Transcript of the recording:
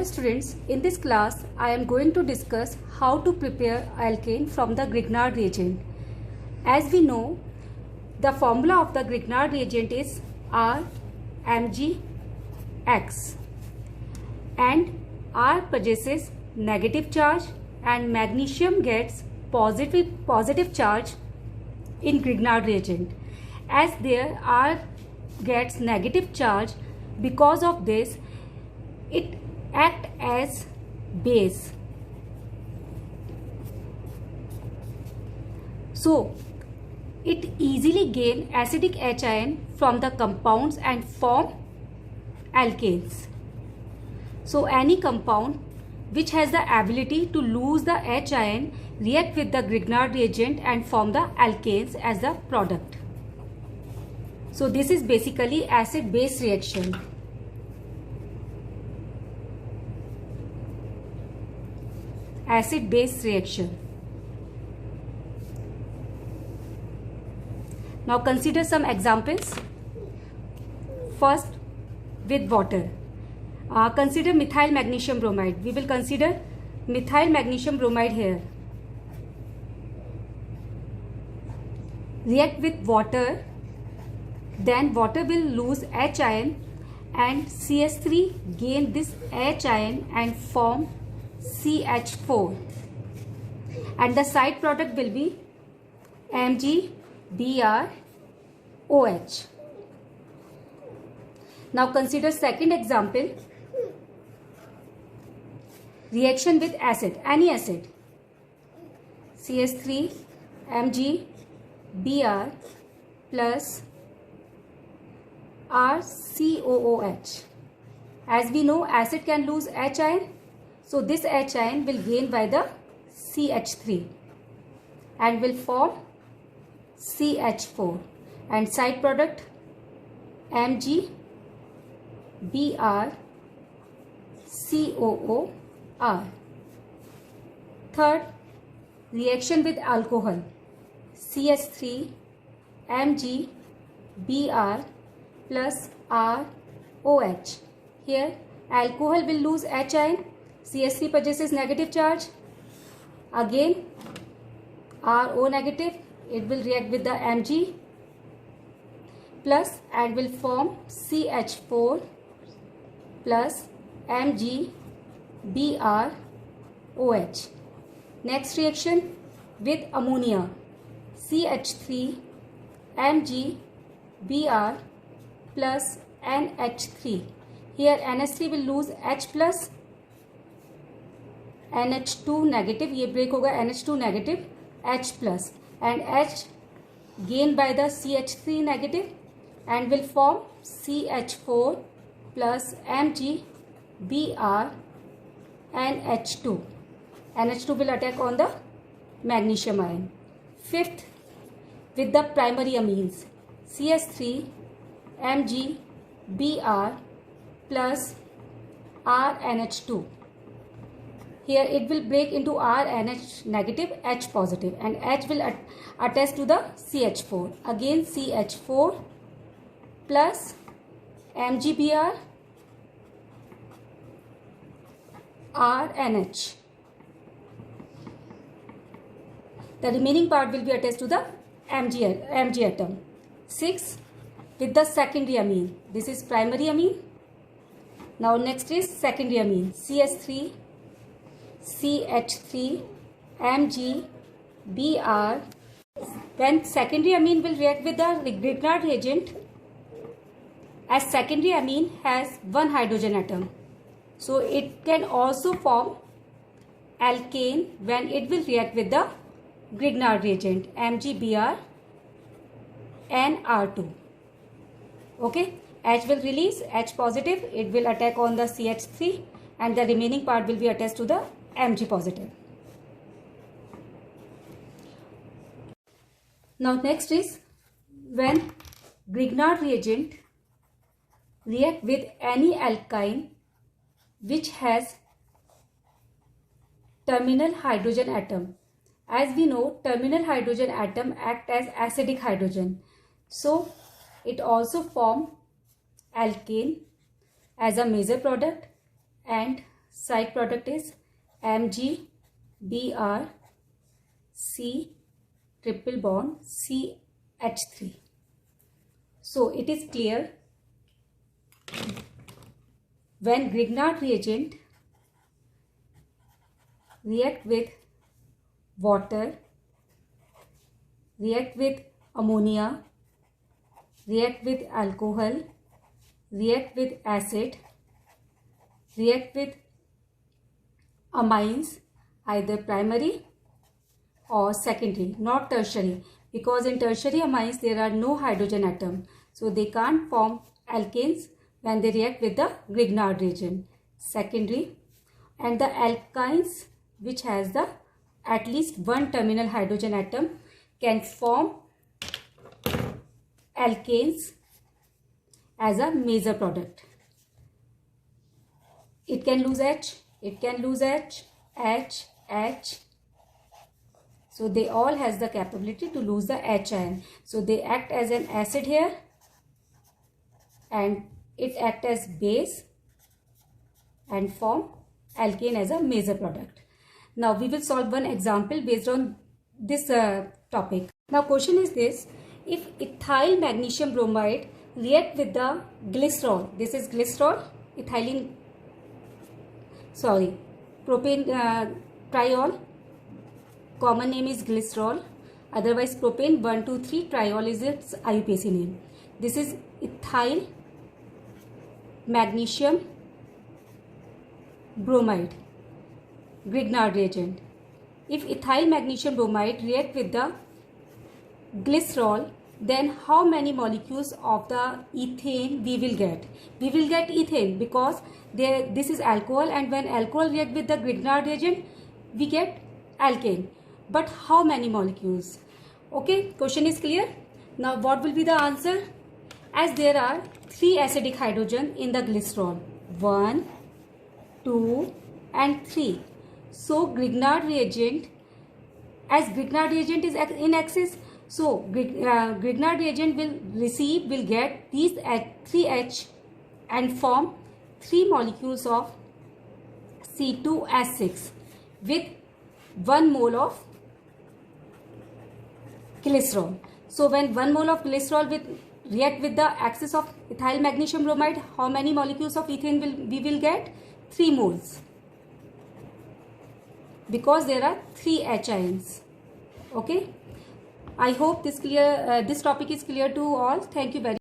Hello students, in this class I am going to discuss how to prepare alkane from the Grignard reagent. As we know, the formula of the Grignard reagent is RMgX, and R possesses negative charge and magnesium gets positive charge in Grignard reagent. As there R gets negative charge, because of this it act as base. So it easily gain acidic H ion from the compounds and form alkanes. So any compound which has the ability to lose the H ion react with the Grignard reagent and form the alkanes as the product. So this is basically acid base reaction. Acid base reaction. Now consider some examples. First, with water. Consider methyl magnesium bromide. We will consider methyl magnesium bromide here. React with water, then water will lose H ion and CH3 gain this H ion and form CH4, and the side product will be MgBrOH. Now consider second example. Reaction with acid, any acid. CH3 MgBr plus RCOOH. As we know, acid can lose H ion. So this H ion will gain by the CH3 and will form CH4, and side product MgBrCOOR. Third, reaction with alcohol. CH3 MgBr plus ROH. Here alcohol will lose H ion. CH3 possesses negative charge. Again RO negative, it will react with the Mg plus and will form CH4 plus MgBrOH. Next reaction with ammonia. CH3 MgBr plus NH3. Here NH3 will lose H plus, NH2 negative, ये break होगा NH2 negative, H plus, and H gain by the CH3 negative and will form CH4 plus MgBr and H2. NH2 will attack on the magnesium ion. Fifth, with the primary amines. CH3 MgBr plus RNH2. Here it will break into RNH negative, H positive, and H will attach to the CH4. Again CH4 plus MgBr RNH. The remaining part will be attached to the Mg atom. 6, with the secondary amine. This is primary amine. Now next is secondary amine. CH3 CH3 MgBr. When secondary amine will react with the Grignard reagent, as secondary amine has one hydrogen atom, so it can also form alkane when it will react with the Grignard reagent MgBr NR2. Okay, H will release H positive, it will attack on the CH3 and the remaining part will be attached to the Mg positive. Now next is when Grignard reagent react with any alkyne which has terminal hydrogen atom. As we know, terminal hydrogen atom act as acidic hydrogen. So it also form alkane as a major product and side product is MgBr C triple bond CH3. So it is clear, when Grignard reagent react with water, react with ammonia, react with alcohol, react with acid, react with amines, either primary or secondary, not tertiary, because in tertiary amines there are no hydrogen atom, so they can't form alkanes when they react with the Grignard reagent. Secondary, and the alkynes which has the at least one terminal hydrogen atom can form alkanes as a major product. It can lose H, it can lose H, H, H. So they all has the capability to lose the H ion. So they act as an acid here and it act as base and form alkane as a major product. Now we will solve one example based on this topic. Now question is this: if ethyl magnesium bromide react with the glycerol, this is glycerol, propane triol, common name is glycerol, otherwise propane 1,2,3 triol is its IUPAC name. This is ethyl magnesium bromide, Grignard reagent. If ethyl magnesium bromide react with the glycerol, then how many molecules of the ethane we will get? We will get ethane because this is alcohol, and when alcohol react with the Grignard reagent, we get alkane. But how many molecules? Okay, question is clear. Now what will be the answer? As there are 3 acidic hydrogen in the glycerol, 1, 2 and 3. So Grignard reagent, as Grignard reagent is in excess, so Grignard reagent will get these 3H and form 3 molecules of C2H6 with 1 mole of glycerol. So when 1 mole of glycerol will react with the axis of ethyl magnesium bromide, how many molecules of ethane we will get? 3 moles, because there are 3 H ions. Okay, I hope this topic is clear to all. Thank you very much.